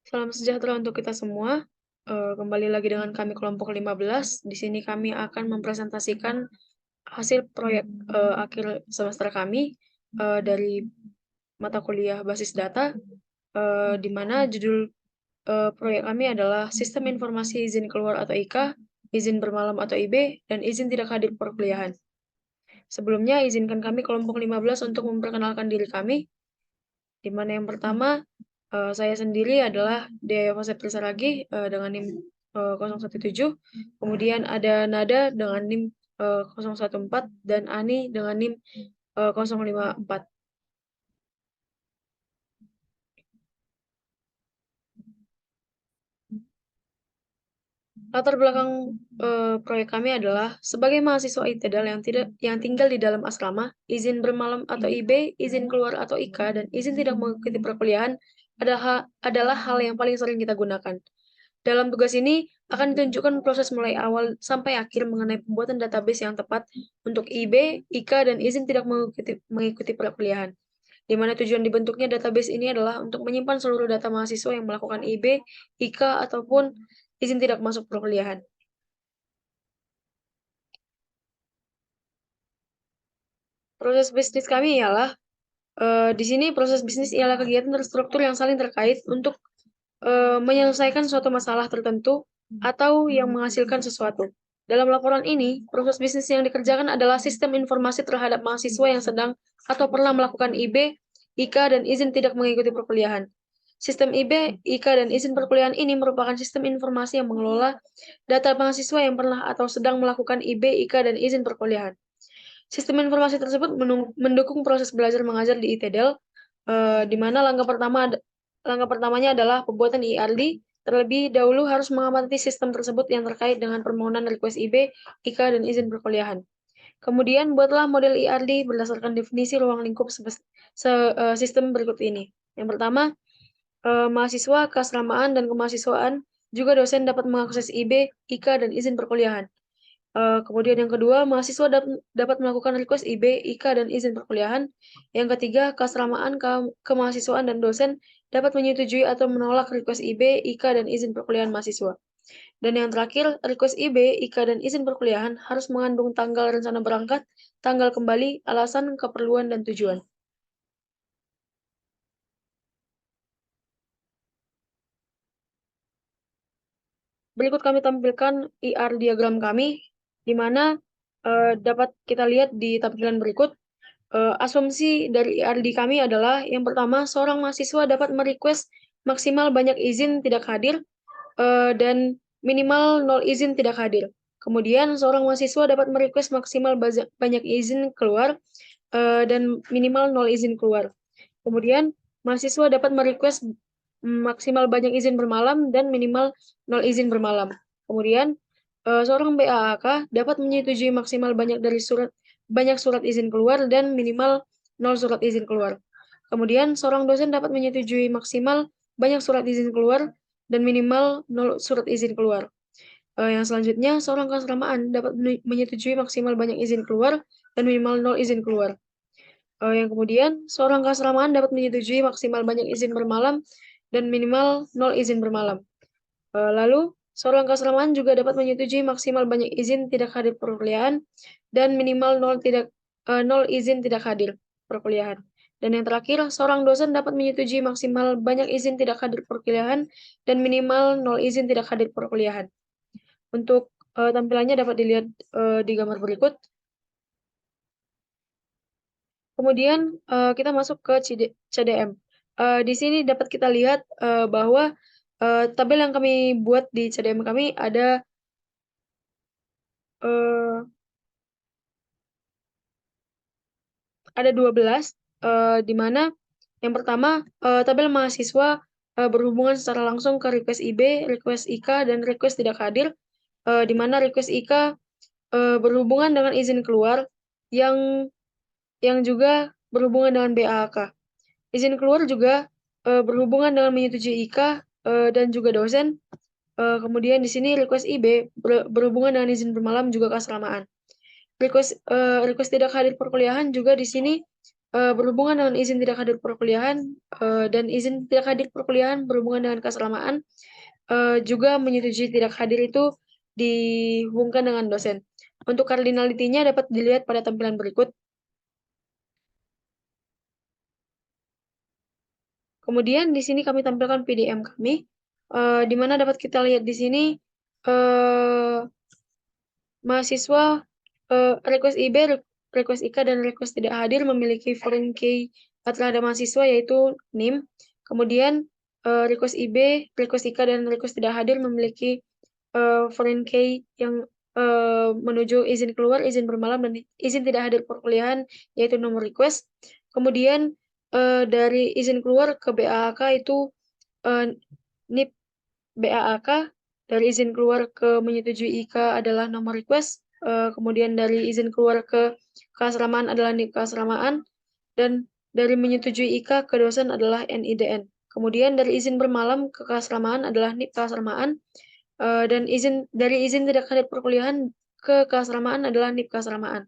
Salam sejahtera untuk kita semua. Kembali lagi dengan kami kelompok 15. Di sini kami akan mempresentasikan hasil proyek akhir semester kami dari mata kuliah basis data, di mana judul proyek kami adalah Sistem Informasi Izin Keluar atau IK, Izin Bermalam atau IB, dan Izin Tidak Hadir Perkuliahan. Sebelumnya, izinkan kami kelompok 15 untuk memperkenalkan diri kami, di mana yang pertama, saya sendiri adalah Dea Yosep Saragi dengan NIM 017, kemudian ada Nada dengan NIM 014, dan Ani dengan NIM 054. Latar belakang proyek kami adalah sebagai mahasiswa ITEDAL yang tinggal di dalam asrama, izin bermalam atau IB, izin keluar atau IK, dan izin tidak mengikuti perkuliahan adalah hal yang paling sering kita gunakan. Dalam tugas ini akan ditunjukkan proses mulai awal sampai akhir mengenai pembuatan database yang tepat untuk IB, IK, dan izin tidak mengikuti perkuliahan. Di mana tujuan dibentuknya database ini adalah untuk menyimpan seluruh data mahasiswa yang melakukan IB, IK, ataupun izin tidak masuk perkuliahan. Proses bisnis kami ialah di sini proses bisnis ialah kegiatan terstruktur yang saling terkait untuk menyelesaikan suatu masalah tertentu atau yang menghasilkan sesuatu. Dalam laporan ini, proses bisnis yang dikerjakan adalah sistem informasi terhadap mahasiswa yang sedang atau pernah melakukan IB, IK, dan izin tidak mengikuti perkuliahan. Sistem IB, IK, dan izin perkuliahan ini merupakan sistem informasi yang mengelola data mahasiswa yang pernah atau sedang melakukan IB, IK, dan izin perkuliahan. Sistem informasi tersebut mendukung proses belajar mengajar di ITEDAL, di mana langkah pertamanya adalah pembuatan IRD. Terlebih dahulu harus mengamati sistem tersebut yang terkait dengan permohonan request IB, IK, dan izin perkuliahan. Kemudian buatlah model IRD berdasarkan definisi ruang lingkup sistem berikut ini. Yang pertama, mahasiswa, keasramaan, dan kemahasiswaan, juga dosen dapat mengakses IB, IK, dan izin perkuliahan. Kemudian yang kedua, mahasiswa dapat melakukan request IB, IK, dan izin perkuliahan. Yang ketiga, keasramaan, kemahasiswaan, dan dosen dapat menyetujui atau menolak request IB, IK, dan izin perkuliahan mahasiswa. Dan yang terakhir, request IB, IK, dan izin perkuliahan harus mengandung tanggal rencana berangkat, tanggal kembali, alasan, keperluan, dan tujuan. Berikut kami tampilkan IR diagram kami, di mana dapat kita lihat di tampilan berikut. Asumsi dari IRD kami adalah yang pertama, seorang mahasiswa dapat merequest maksimal banyak izin tidak hadir dan minimal 0 izin tidak hadir. Kemudian seorang mahasiswa dapat merequest maksimal banyak izin keluar dan minimal 0 izin keluar. Kemudian mahasiswa dapat merequest maksimal banyak izin bermalam dan minimal 0 izin bermalam. Kemudian seorang BAAK dapat menyetujui maksimal banyak surat izin keluar dan minimal 0 surat izin keluar. Kemudian seorang dosen dapat menyetujui maksimal banyak surat izin keluar dan minimal 0 surat izin keluar. Yang selanjutnya, seorang keasramaan dapat menyetujui maksimal banyak izin keluar dan minimal 0 izin keluar. Yang kemudian, seorang keasramaan dapat menyetujui maksimal banyak izin bermalam dan minimal 0 izin bermalam. Lalu, seorang keasramaan juga dapat menyetujui maksimal banyak izin tidak hadir perkuliahan dan minimal 0 izin tidak hadir perkuliahan. Dan yang terakhir, seorang dosen dapat menyetujui maksimal banyak izin tidak hadir perkuliahan dan minimal 0 izin tidak hadir perkuliahan. Untuk tampilannya dapat dilihat di gambar berikut. Kemudian kita masuk ke CDM. Di sini dapat kita lihat bahwa tabel yang kami buat di CDM kami ada uh, ada 12, di mana yang pertama tabel mahasiswa berhubungan secara langsung ke request IB, request IK, dan request tidak hadir, di mana request IK berhubungan dengan izin keluar yang juga berhubungan dengan BAK. Izin keluar juga berhubungan dengan menyetujui IK dan juga dosen. Kemudian di sini request IB berhubungan dengan izin bermalam juga keasramaan. Request tidak hadir perkuliahan juga di sini berhubungan dengan izin tidak hadir perkuliahan, dan izin tidak hadir perkuliahan berhubungan dengan keasramaan, juga menyetujui tidak hadir itu dihubungkan dengan dosen. Untuk kardinalitinya dapat dilihat pada tampilan berikut. Kemudian di sini kami tampilkan PDM kami, di mana dapat kita lihat di sini, mahasiswa, request IB, request IK, dan request tidak hadir memiliki foreign key terhadap mahasiswa yaitu NIM. Kemudian, request IB, request IK, dan request tidak hadir memiliki foreign key yang menuju izin keluar, izin bermalam, dan izin tidak hadir perkuliahan yaitu nomor request. Kemudian, dari izin keluar ke BAAK itu NIP BAAK, dari izin keluar ke menyetujui IK adalah nomor request, kemudian dari izin keluar ke keasramaan adalah NIP keasramaan, dan dari menyetujui IK ke dosen adalah NIDN. Kemudian dari izin bermalam ke keasramaan adalah NIP keasramaan, dan dari izin tidak hadir perkuliahan ke keasramaan adalah NIP keasramaan.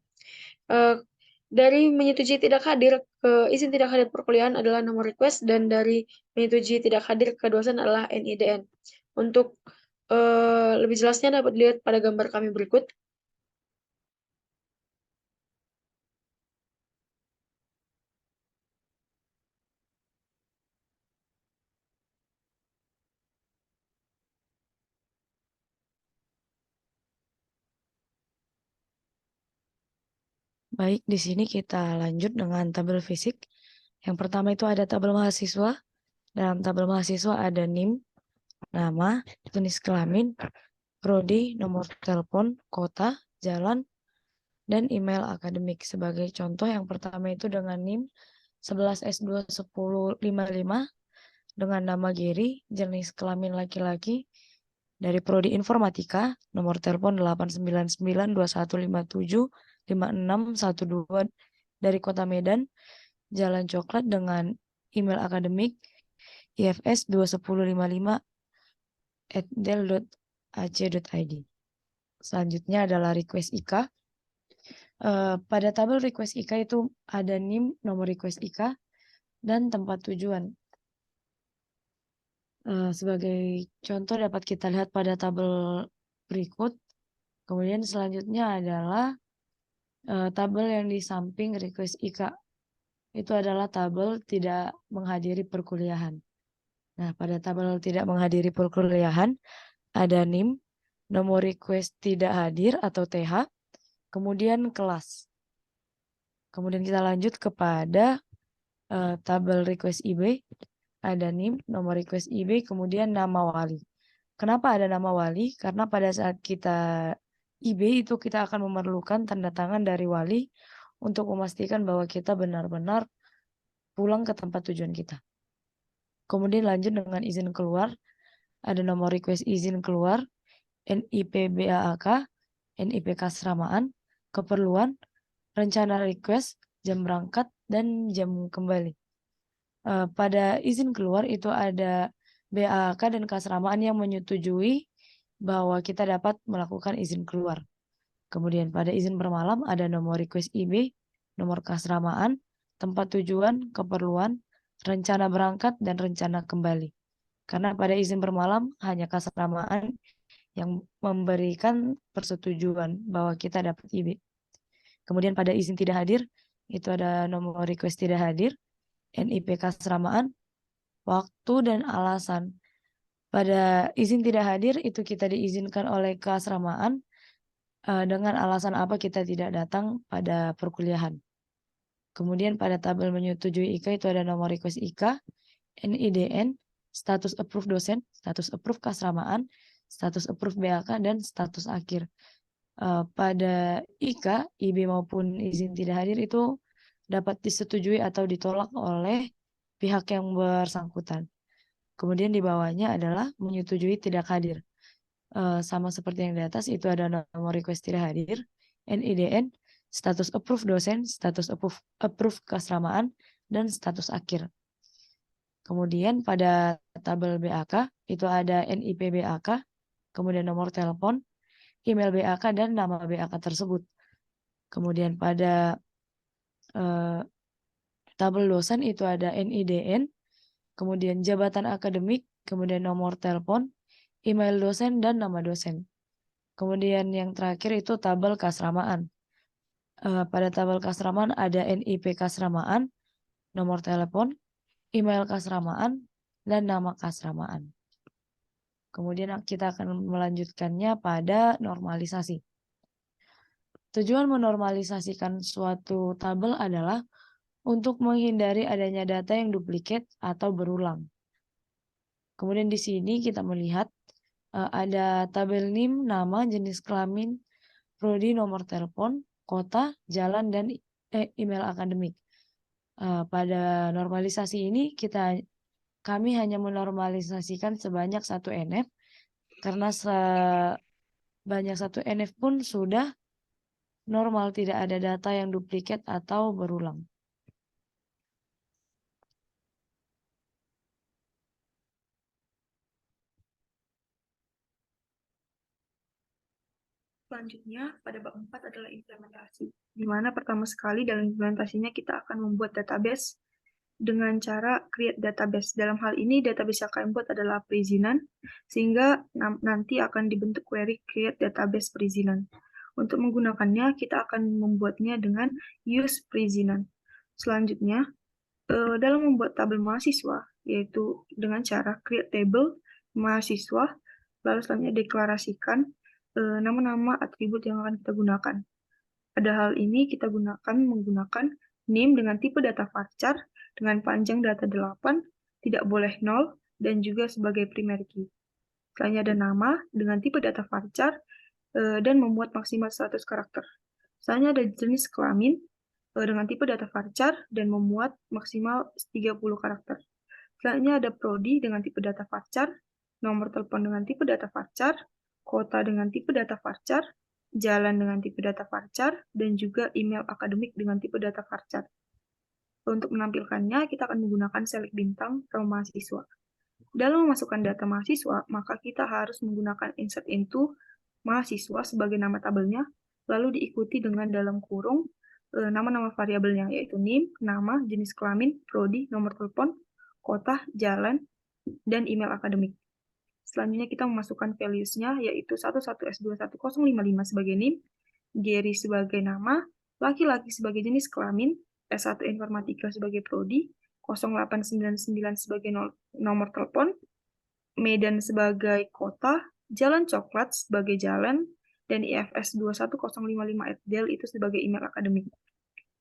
Dari menyetujui tidak hadir ke izin tidak hadir perkuliahan adalah nomor request, dan dari menyetujui tidak hadir ke dosen adalah NIDN. Untuk lebih jelasnya dapat dilihat pada gambar kami berikut. Baik, di sini kita lanjut dengan tabel fisik. Yang pertama itu ada tabel mahasiswa. Dalam tabel mahasiswa ada NIM, nama, jenis kelamin, prodi, nomor telepon, kota, jalan, dan email akademik. Sebagai contoh, yang pertama itu dengan NIM 11S21055 dengan nama Giri, jenis kelamin laki-laki, dari prodi informatika, nomor telepon 89921575612 dari Kota Medan, Jalan Coklat, dengan email akademik ifs21055@del.ac.id. Selanjutnya adalah request IK. Pada tabel request IK itu ada NIM, nomor request IK, dan tempat tujuan. Sebagai contoh dapat kita lihat pada tabel berikut. Kemudian selanjutnya adalah tabel yang di samping request IK. Itu adalah tabel tidak menghadiri perkuliahan. Nah, pada tabel tidak menghadiri perkuliahan ada NIM, nomor request tidak hadir atau TH, kemudian kelas. Kemudian kita lanjut kepada tabel request IB, ada NIM, nomor request IB, kemudian nama wali. Kenapa ada nama wali? Karena pada saat kita IB itu kita akan memerlukan tanda tangan dari wali untuk memastikan bahwa kita benar-benar pulang ke tempat tujuan kita. Kemudian lanjut dengan izin keluar, ada nomor request izin keluar, NIP BAAK, NIP keasramaan, keperluan, rencana request, jam berangkat, dan jam kembali. Pada izin keluar itu ada BAK dan keasramaan yang menyetujui bahwa kita dapat melakukan izin keluar. Kemudian pada izin bermalam ada nomor request IB, nomor keasramaan, tempat tujuan, keperluan, rencana berangkat, dan rencana kembali. Karena pada izin bermalam hanya keasramaan yang memberikan persetujuan bahwa kita dapat IB. Kemudian pada izin tidak hadir itu ada nomor request tidak hadir, NIP keasramaan, waktu, dan alasan. Pada izin tidak hadir itu kita diizinkan oleh keasramaan dengan alasan apa kita tidak datang pada perkuliahan. Kemudian pada tabel menyetujui IK itu ada nomor request IK, NIDN, status approve dosen, status approve keasramaan, status approve BAK, dan status akhir. Pada IK, IB maupun izin tidak hadir itu dapat disetujui atau ditolak oleh pihak yang bersangkutan. Kemudian di bawahnya adalah menyetujui tidak hadir. Sama seperti yang di atas, itu ada nomor request tidak hadir, NIDN, status approve dosen, status approve keasramaan, dan status akhir. Kemudian pada tabel BAK itu ada NIP BAK, kemudian nomor telepon, email BAK, dan nama BAK tersebut. Kemudian pada tabel dosen itu ada NIDN, kemudian jabatan akademik, kemudian nomor telepon, email dosen, dan nama dosen. Kemudian yang terakhir itu tabel keasramaan. Pada tabel keasramaan ada NIP keasramaan, nomor telepon, email keasramaan, dan nama keasramaan. Kemudian kita akan melanjutkannya pada normalisasi. Tujuan menormalisasikan suatu tabel adalah untuk menghindari adanya data yang duplikat atau berulang. Kemudian di sini kita melihat ada tabel NIM, nama, jenis kelamin, prodi, nomor telepon, kota, jalan, dan email akademik. Pada normalisasi ini kami hanya menormalisasikan sebanyak 1 NF karena sebanyak 1 NF pun sudah normal, tidak ada data yang duplikat atau berulang. Selanjutnya, pada bab 4 adalah implementasi, di mana pertama sekali dalam implementasinya kita akan membuat database dengan cara create database. Dalam hal ini, database yang akan buat adalah perizinan, sehingga nanti akan dibentuk query create database perizinan. Untuk menggunakannya, kita akan membuatnya dengan use perizinan. Selanjutnya, dalam membuat tabel mahasiswa, yaitu dengan cara create table mahasiswa, lalu selanjutnya deklarasikan nama-nama atribut yang akan kita gunakan. Pada hal ini, kita menggunakan name dengan tipe data varchar, dengan panjang data 8, tidak boleh 0, dan juga sebagai primary key. Selanjutnya ada nama dengan tipe data varchar, dan memuat maksimal 100 karakter. Selanjutnya ada jenis kelamin, dengan tipe data varchar, dan memuat maksimal 30 karakter. Selanjutnya ada prodi dengan tipe data varchar, nomor telepon dengan tipe data varchar, kota dengan tipe data varchar, jalan dengan tipe data varchar, dan juga email akademik dengan tipe data varchar. Untuk menampilkannya, kita akan menggunakan select bintang from mahasiswa. Dalam memasukkan data mahasiswa, maka kita harus menggunakan insert into mahasiswa sebagai nama tabelnya, lalu diikuti dengan dalam kurung nama-nama variabelnya, yaitu name, nama, jenis kelamin, prodi, nomor telepon, kota, jalan, dan email akademik. Selanjutnya kita memasukkan values-nya, yaitu 11S21055 sebagai name, Gary sebagai nama, laki-laki sebagai jenis kelamin, S1 Informatika sebagai prodi, 0899 sebagai nomor telepon, Medan sebagai kota, Jalan Coklat sebagai jalan, dan IFS 21055 @del itu sebagai email akademik.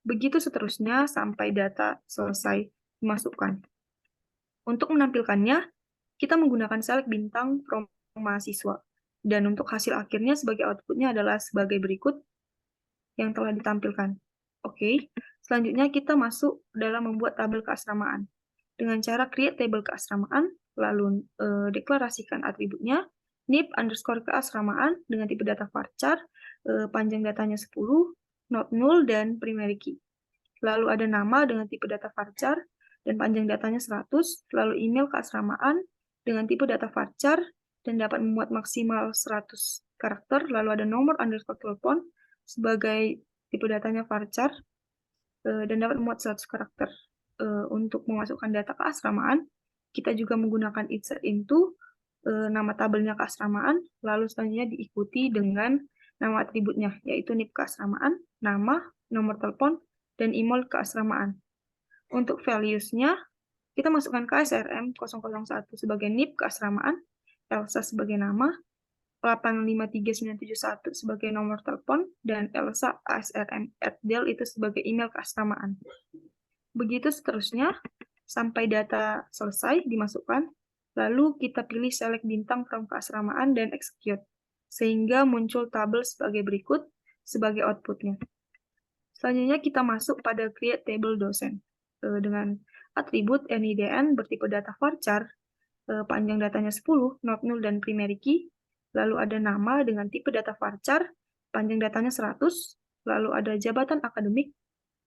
Begitu seterusnya sampai data selesai dimasukkan. Untuk menampilkannya, kita menggunakan select bintang from mahasiswa. Dan untuk hasil akhirnya sebagai outputnya adalah sebagai berikut yang telah ditampilkan. Oke, selanjutnya kita masuk dalam membuat tabel keasramaan. Dengan cara create table keasramaan, lalu deklarasikan atributnya, nip underscore keasramaan dengan tipe data varchar, panjang datanya 10, not null, dan primary key. Lalu ada nama dengan tipe data varchar, dan panjang datanya 100, lalu email keasramaan dengan tipe data varchar, dan dapat memuat maksimal 100 karakter, lalu ada nomor underscore telepon sebagai tipe datanya varchar, dan dapat memuat 100 karakter. Untuk memasukkan data keasramaan, kita juga menggunakan insert into nama tabelnya keasramaan, lalu selanjutnya diikuti dengan nama atributnya, yaitu nip keasramaan, nama, nomor telepon, dan email keasramaan. Untuk values-nya, kita masukkan KSRM 001 sebagai nip keasramaan, Elsa sebagai nama, 853971 sebagai nomor telepon, dan Elsa ASRM @del itu sebagai email keasramaan. Begitu seterusnya, sampai data selesai dimasukkan, lalu kita pilih select bintang from keasramaan dan execute, sehingga muncul tabel sebagai berikut sebagai outputnya. Selanjutnya kita masuk pada create table dosen dengan atribut NIDN bertipe data varchar, panjang datanya 10, not null, dan primary key. Lalu ada nama dengan tipe data varchar, panjang datanya 100, lalu ada jabatan akademik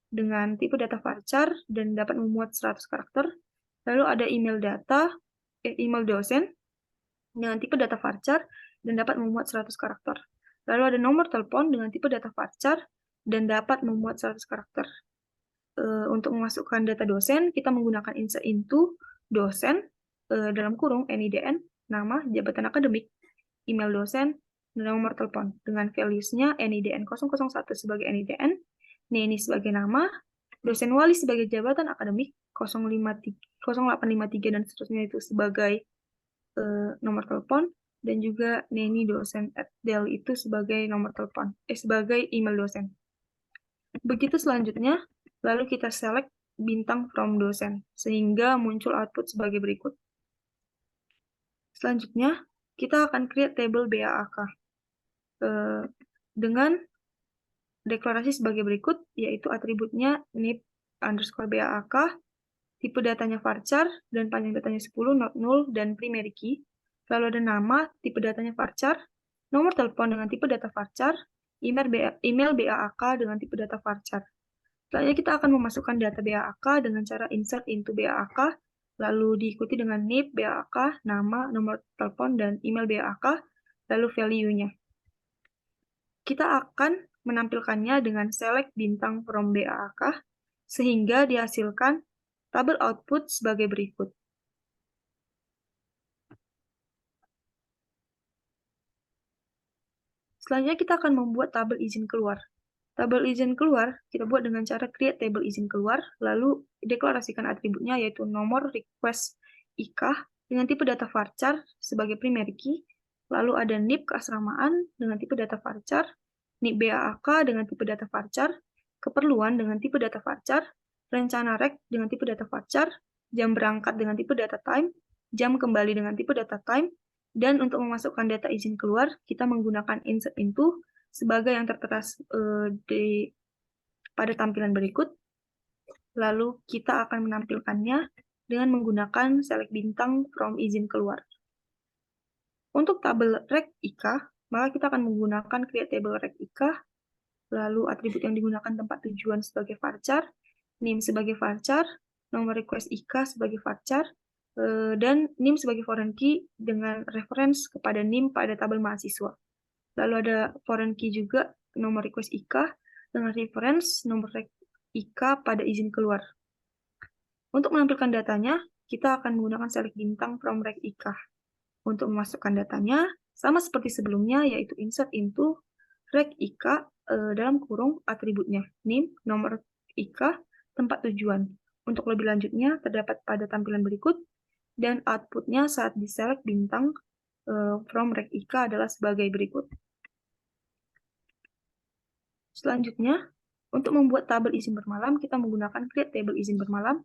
dengan tipe data varchar dan dapat memuat 100 karakter. Lalu ada email dosen dengan tipe data varchar dan dapat memuat 100 karakter. Lalu ada nomor telepon dengan tipe data varchar dan dapat memuat 100 karakter. untuk memasukkan data dosen, kita menggunakan insert into dosen, dalam kurung NIDN, nama, jabatan akademik, email dosen, dan nomor telepon. Dengan values-nya NIDN 001 sebagai NIDN, Neni sebagai nama, dosen wali sebagai jabatan akademik, 0853 dan seterusnya itu sebagai nomor telepon, dan juga Neni dosen @del itu sebagai nomor telepon, sebagai email dosen. Begitu selanjutnya, lalu kita select bintang from dosen, sehingga muncul output sebagai berikut. Selanjutnya, kita akan create table BAAK dengan deklarasi sebagai berikut, yaitu atributnya nib_BAAK, tipe datanya varchar, dan panjang datanya 10, not null, dan primary key. Lalu ada nama, tipe datanya varchar, nomor telepon dengan tipe data varchar, email BAAK dengan tipe data varchar. Selanjutnya kita akan memasukkan data BAAK dengan cara insert into BAAK, lalu diikuti dengan nib BAAK, nama, nomor telepon, dan email BAAK, lalu value-nya. Kita akan menampilkannya dengan select bintang from BAAK, sehingga dihasilkan tabel output sebagai berikut. Selanjutnya kita akan membuat tabel izin keluar. Tabel izin keluar kita buat dengan cara create table izin keluar, lalu deklarasikan atributnya yaitu nomor request IK dengan tipe data varchar sebagai primary key, lalu ada nib keasramaan dengan tipe data varchar, nib BAAK dengan tipe data varchar, keperluan dengan tipe data varchar, rencana rek dengan tipe data varchar, jam berangkat dengan tipe data time, jam kembali dengan tipe data time, dan untuk memasukkan data izin keluar, kita menggunakan insert into sebagai yang tertera pada tampilan berikut. Lalu kita akan menampilkannya dengan menggunakan select bintang from izin keluar. Untuk tabel rek IK, maka kita akan menggunakan create table rek IK, lalu atribut yang digunakan tempat tujuan sebagai varchar, name sebagai varchar, nomor request IK sebagai varchar, dan name sebagai foreign key dengan reference kepada name pada tabel mahasiswa. Lalu ada foreign key juga nomor request IK dengan reference nomor IK pada izin keluar. Untuk menampilkan datanya, kita akan menggunakan select bintang from rek IK. Untuk memasukkan datanya, sama seperti sebelumnya, yaitu insert into rek IK dalam kurung atributnya, name, nomor IK, tempat tujuan. Untuk lebih lanjutnya, terdapat pada tampilan berikut, dan outputnya saat diselect bintang from rek IK adalah sebagai berikut. Selanjutnya, untuk membuat tabel izin bermalam, kita menggunakan create table izin bermalam,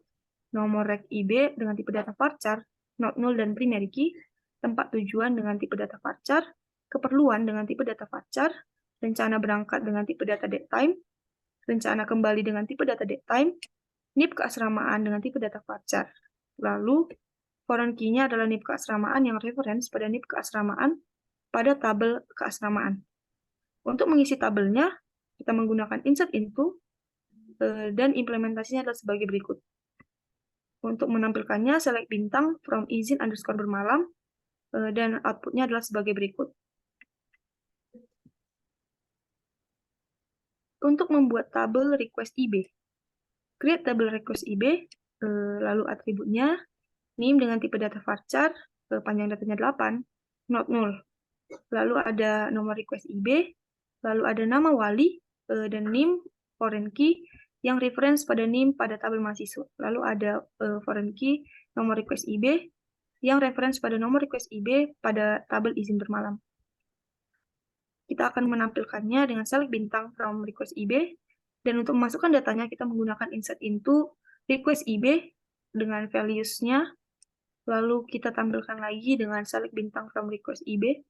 nomor rek IB dengan tipe data varchar, not null dan primary key, tempat tujuan dengan tipe data varchar, keperluan dengan tipe data varchar, rencana berangkat dengan tipe data date time, rencana kembali dengan tipe data date time, nib keasramaan dengan tipe data varchar. Lalu, foreign key-nya adalah nib keasramaan yang reference pada nib keasramaan pada tabel keasramaan. Untuk mengisi tabelnya, kita menggunakan insert into, dan implementasinya adalah sebagai berikut. Untuk menampilkannya, select bintang from izin underscore bermalam, dan outputnya adalah sebagai berikut. Untuk membuat tabel request IB, create tabel request IB, lalu atributnya, name dengan tipe data varchar, panjang datanya 8, not null. Lalu ada nomor request IB, lalu ada nama wali, dan name foreign key yang reference pada name pada tabel mahasiswa. Lalu ada foreign key nomor request IB yang reference pada nomor request IB pada tabel izin bermalam. Kita akan menampilkannya dengan select bintang from request IB, dan untuk memasukkan datanya kita menggunakan insert into request IB dengan values-nya, lalu kita tampilkan lagi dengan select bintang from request IB,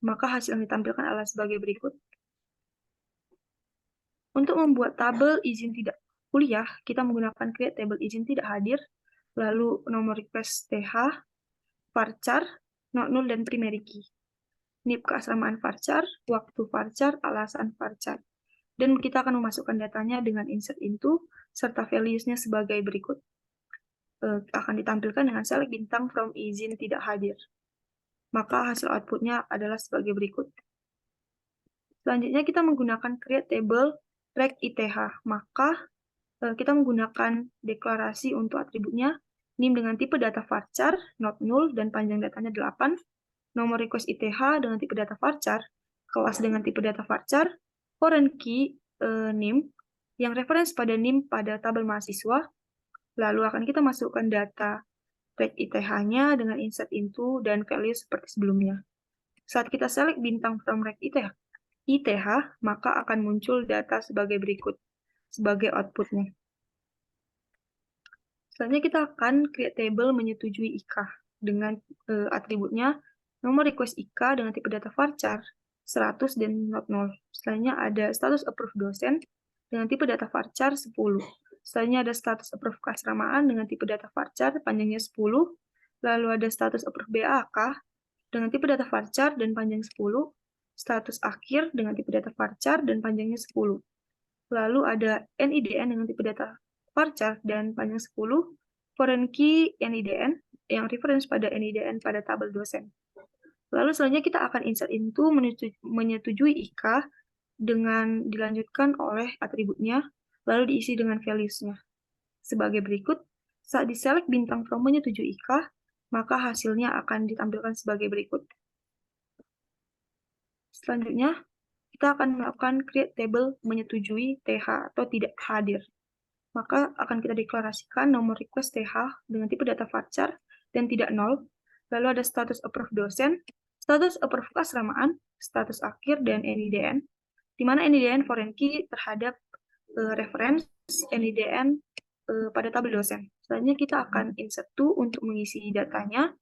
maka hasil yang ditampilkan adalah sebagai berikut. Untuk membuat tabel izin tidak kuliah, kita menggunakan create table izin tidak hadir, lalu nomor request TH, varchar, not null, dan primary key. Nib keasramaan varchar, waktu varchar, alasan varchar. Dan kita akan memasukkan datanya dengan insert into, serta values-nya sebagai berikut. Akan ditampilkan dengan select bintang from izin tidak hadir. Maka hasil outputnya adalah sebagai berikut. Selanjutnya kita menggunakan create table rek ITH, maka kita menggunakan deklarasi untuk atributnya, NIM dengan tipe data varchar, not null, dan panjang datanya 8, nomor request ITH dengan tipe data varchar, kelas dengan tipe data varchar, foreign key NIM, yang reference pada NIM pada tabel mahasiswa, lalu akan kita masukkan data reg ITH-nya dengan insert into dan value seperti sebelumnya. Saat kita select bintang from reg ITH, maka akan muncul data sebagai berikut, sebagai outputnya. Selanjutnya kita akan create table menyetujui IK dengan atributnya nomor request IK dengan tipe data varchar 100 dan not null. Selanjutnya ada status approve dosen dengan tipe data varchar 10. Selanjutnya ada status approve keasramaan dengan tipe data varchar panjangnya 10. Lalu ada status approve BAK dengan tipe data varchar dan panjang 10. Status akhir dengan tipe data varchar dan panjangnya 10. Lalu ada NIDN dengan tipe data varchar dan panjang 10, foreign key NIDN yang reference pada NIDN pada tabel dosen. Lalu selanjutnya kita akan insert into menyetujui IK dengan dilanjutkan oleh atributnya, lalu diisi dengan values-nya. Sebagai berikut, saat diselect bintang from menyetujui IK, maka hasilnya akan ditampilkan sebagai berikut. Selanjutnya, kita akan melakukan create table menyetujui TH atau tidak hadir. Maka akan kita deklarasikan nomor request TH dengan tipe data varchar dan tidak nol. Lalu ada status approve dosen, status approve keasramaan, status akhir, dan NIDN. Di mana NIDN foreign key terhadap reference NIDN pada tabel dosen. Selanjutnya kita akan insert to untuk mengisi datanya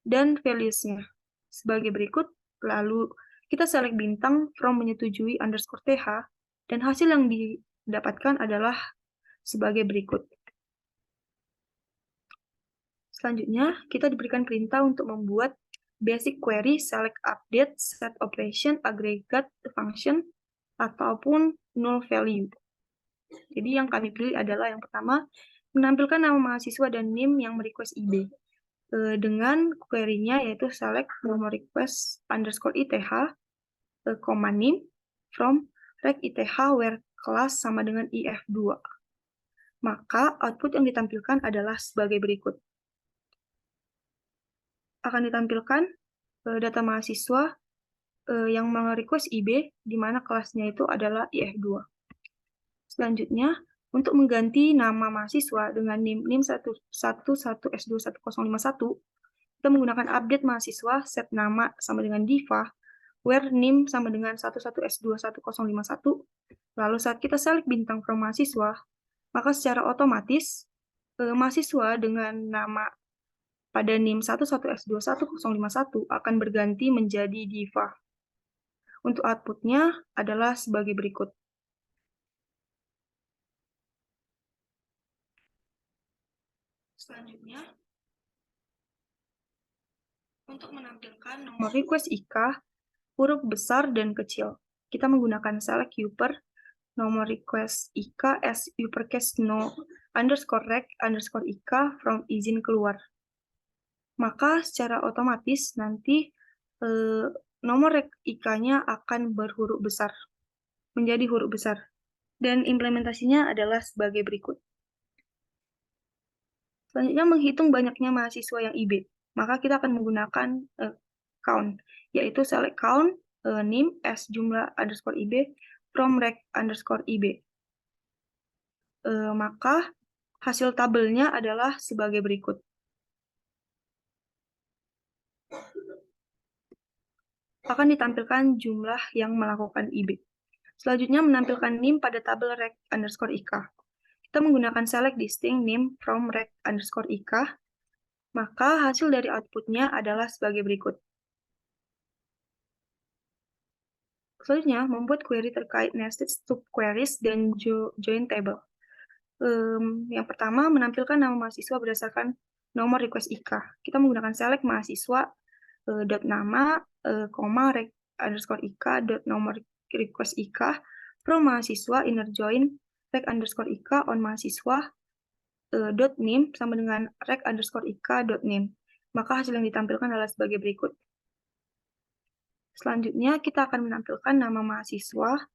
dan values-nya. Sebagai berikut, lalu kita select bintang from menyetujui underscore TH, dan hasil yang didapatkan adalah sebagai berikut. Selanjutnya, kita diberikan perintah untuk membuat basic query select update set operation aggregate function ataupun null value. Jadi yang kami pilih adalah yang pertama, menampilkan nama mahasiswa dan NIM yang merequest IB. Dengan query-nya yaitu select nomor request underscore ITH, NIM from reg ITH where kelas sama dengan IF2. Maka output yang ditampilkan adalah sebagai berikut. Akan ditampilkan data mahasiswa yang merequest IB, di mana kelasnya itu adalah IF2. Selanjutnya, untuk mengganti nama mahasiswa dengan NIM 11S21051, kita menggunakan update mahasiswa, set nama sama dengan diva, where NIM sama dengan 11S21051. Lalu saat kita select bintang from mahasiswa, maka secara otomatis mahasiswa dengan nama pada NIM 11S21051 akan berganti menjadi diva. Untuk outputnya adalah sebagai berikut. Selanjutnya, untuk menampilkan nomor request IK, huruf besar dan kecil, kita menggunakan select upper nomor request IK as uppercase no underscore reg underscore IK from izin keluar. Maka secara otomatis nanti nomor reg IK-nya akan berhuruf besar, menjadi huruf besar. Dan implementasinya adalah sebagai berikut. Selanjutnya menghitung banyaknya mahasiswa yang IB. Maka kita akan menggunakan count, yaitu select count NIM as jumlah underscore IB from reg underscore IB. Maka hasil tabelnya adalah sebagai berikut. Akan ditampilkan jumlah yang melakukan IB. Selanjutnya menampilkan NIM pada tabel reg underscore IK. Kita menggunakan select distinct NIM from reg underscore IK, maka hasil dari outputnya adalah sebagai berikut. Selanjutnya, membuat query terkait nested subqueries dan join table. Yang pertama, menampilkan nama mahasiswa berdasarkan nomor request IK. Kita menggunakan select mahasiswa dot nama, reg underscore IK dot nomor request IK from mahasiswa inner join reg underscore IK on mahasiswa dot NIM sama dengan reg underscore IK dot NIM. Maka hasil yang ditampilkan adalah sebagai berikut. Selanjutnya, kita akan menampilkan nama mahasiswa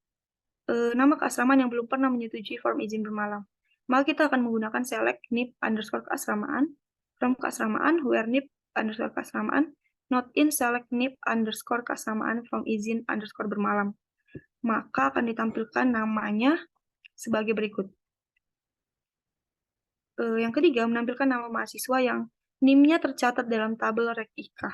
nama keasramaan yang belum pernah menyetujui form izin bermalam. Maka kita akan menggunakan select NIP underscore keasramaan from keasramaan where NIP underscore keasramaan not in select NIP underscore keasramaan from izin underscore bermalam. Maka akan ditampilkan namanya sebagai berikut. Yang ketiga, menampilkan nama mahasiswa yang NIM-nya tercatat dalam tabel Rek IKA.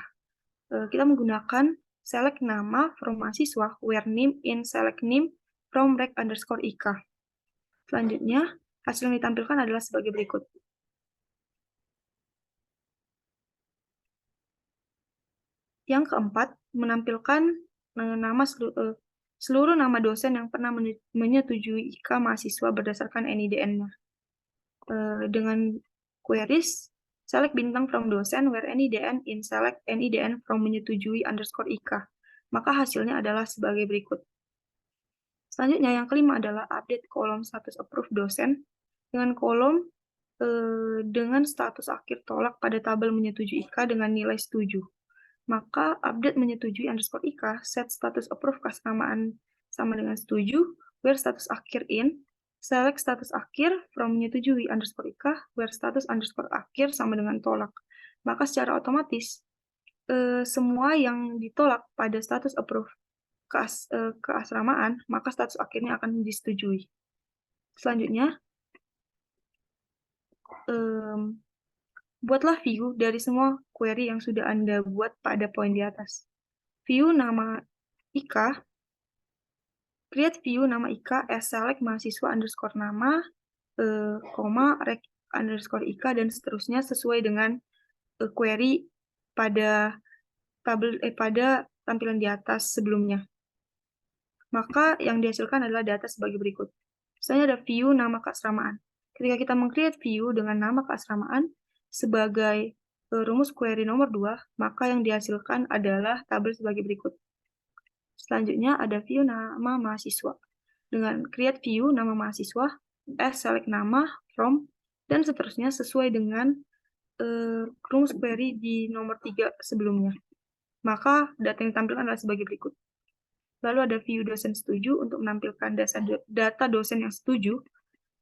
Kita menggunakan select nama from mahasiswa where NIM in select NIM from Rek underscore IKA. Selanjutnya, hasil yang ditampilkan adalah sebagai berikut. Yang keempat, menampilkan seluruh nama dosen yang pernah menyetujui IKA mahasiswa berdasarkan NIDN-nya. Dengan queries, select bintang from dosen where NIDN in select NIDN from menyetujui underscore IKA. Maka hasilnya adalah sebagai berikut. Selanjutnya, yang kelima adalah update kolom status approved dosen dengan kolom dengan status akhir tolak pada tabel menyetujui IKA dengan nilai setuju. Maka update menyetujui underscore IKA set status approved keasramaan sama dengan setuju, where status akhir in, select status akhir from menyetujui underscore IKA, where status underscore akhir sama dengan tolak. Maka secara otomatis, semua yang ditolak pada status approved keasramaan, maka status akhirnya akan disetujui. Selanjutnya, buatlah view dari semua query yang sudah Anda buat pada poin di atas. View nama IKA, create view nama IKA as select mahasiswa underscore nama, Rek underscore IKA, dan seterusnya sesuai dengan query pada pada tampilan di atas sebelumnya. Maka yang dihasilkan adalah data sebagai berikut. Misalnya ada view nama keasramaan. Ketika kita meng-create view dengan nama keasramaan sebagai rumus query nomor 2, maka yang dihasilkan adalah tabel sebagai berikut. Selanjutnya ada view nama mahasiswa. Dengan create view nama mahasiswa, as select nama, from, dan seterusnya sesuai dengan rumus query di nomor 3 sebelumnya. Maka data yang ditampilkan adalah sebagai berikut. Lalu ada view dosen setuju untuk menampilkan data dosen yang setuju.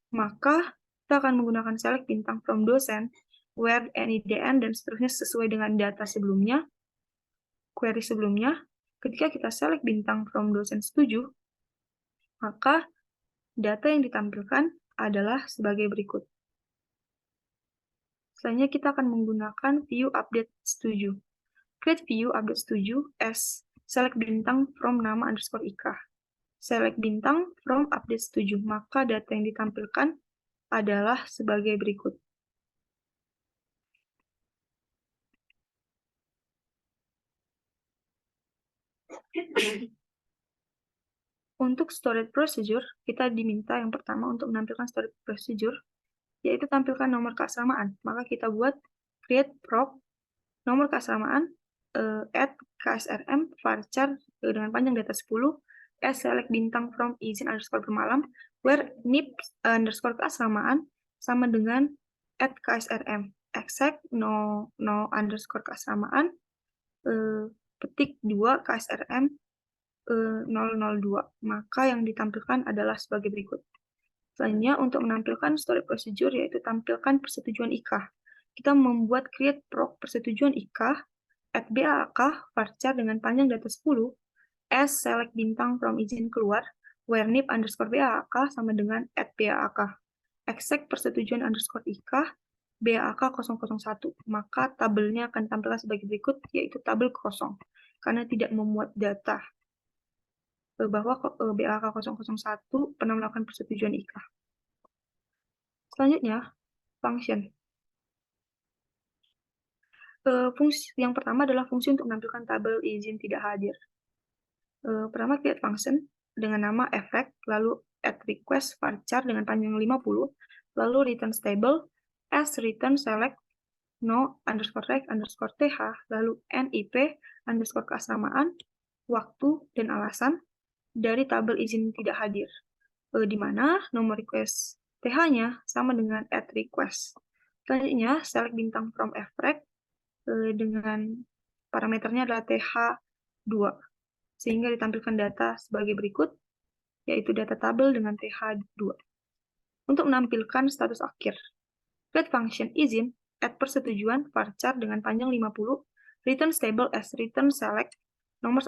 Maka kita akan menggunakan select bintang from dosen, where NIDN, dan seterusnya sesuai dengan data sebelumnya, query sebelumnya. Ketika kita select bintang from dosen setuju, maka data yang ditampilkan adalah sebagai berikut. Selanjutnya kita akan menggunakan view update setuju. Create view update setuju as select bintang from nama underscore IKA. Select bintang from update setuju, maka data yang ditampilkan adalah sebagai berikut. Untuk storage procedure, kita diminta yang pertama untuk menampilkan storage procedure, yaitu tampilkan nomor keasramaan. Maka kita buat create prop nomor keasramaan add ksrm varchar dengan panjang data 10 as select bintang from izin underscore bermalam where nip underscore keasramaan sama dengan add ksrm exact no underscore keasramaan petik 2 ksrm 002. Maka yang ditampilkan adalah sebagai berikut. Selanjutnya, untuk menampilkan storage procedure, yaitu tampilkan persetujuan IKA. Kita membuat create proc persetujuan IKA at BAAK varchar dengan panjang data 10 as select bintang from izin keluar where nip underscore BAAK sama dengan at BAAK exact persetujuan underscore IKA BAAK 001. Maka tabelnya akan tampilkan sebagai berikut, yaitu tabel kosong karena tidak memuat data bahwa BAK 001 pernah melakukan persetujuan IKA. Selanjutnya, function. Fungsi yang pertama adalah fungsi untuk menampilkan tabel izin tidak hadir. Pertama, create function dengan nama effect, lalu add request varchar dengan panjang 50, lalu return stable as return select no underscore rec underscore th, lalu nip underscore keasramaan, waktu, dan alasan dari tabel izin tidak hadir, di mana nomor request th-nya sama dengan add request. Selanjutnya, select bintang from frec dengan parameternya adalah th2, sehingga ditampilkan data sebagai berikut. yaitu data tabel dengan TH2. Untuk menampilkan status akhir, create function izin, add persetujuan, varchar dengan panjang 50, return stable as return select, nomor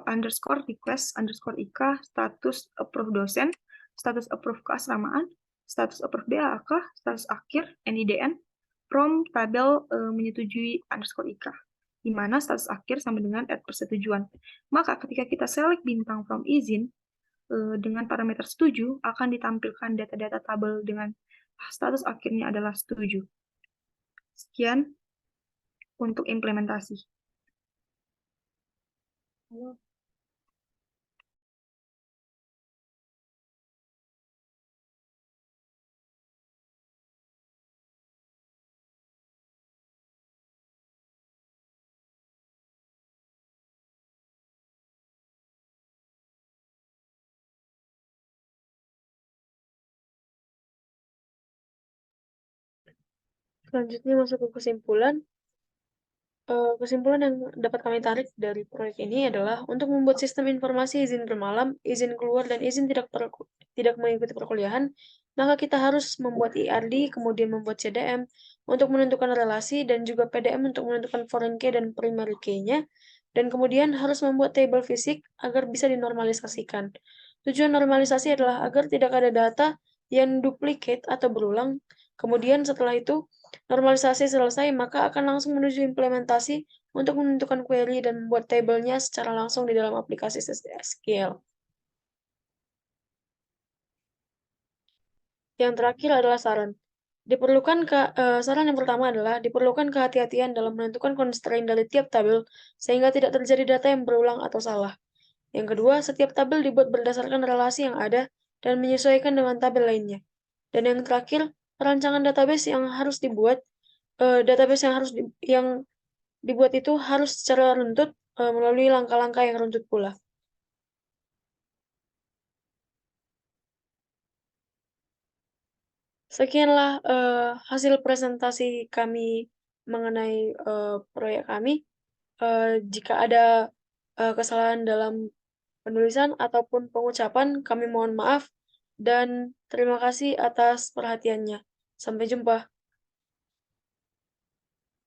underscore request underscore IKA, status approve dosen, status approve keasramaan, status approve BAK, status akhir, NIDN, from tabel menyetujui underscore IKA, di mana status akhir sama dengan add persetujuan. Maka ketika kita select bintang from izin, dengan parameter setuju, akan ditampilkan data-data tabel dengan status akhirnya adalah setuju. Sekian untuk implementasi. Selanjutnya masuk ke kesimpulan. Kesimpulan yang dapat kami tarik dari proyek ini adalah untuk membuat sistem informasi izin bermalam, izin keluar, dan izin tidak mengikuti perkuliahan, maka kita harus membuat IRD, kemudian membuat CDM untuk menentukan relasi, dan juga PDM untuk menentukan foreign key dan primary key-nya, dan kemudian harus membuat table fisik agar bisa dinormalisasikan. Tujuan normalisasi adalah agar tidak ada data yang duplicate atau berulang. Kemudian setelah itu, normalisasi selesai, maka akan langsung menuju implementasi untuk menentukan query dan membuat tabelnya secara langsung di dalam aplikasi SQL. Yang terakhir adalah saran. Saran yang pertama adalah diperlukan kehati-hatian dalam menentukan constraint dari tiap tabel sehingga tidak terjadi data yang berulang atau salah. Yang kedua, setiap tabel dibuat berdasarkan relasi yang ada dan menyesuaikan dengan tabel lainnya. Dan yang terakhir, perancangan database yang dibuat itu harus secara runtut melalui langkah-langkah yang runtut pula. Sekianlah hasil presentasi kami mengenai proyek kami. Jika ada kesalahan dalam penulisan ataupun pengucapan, kami mohon maaf dan terima kasih atas perhatiannya. Sampai jumpa.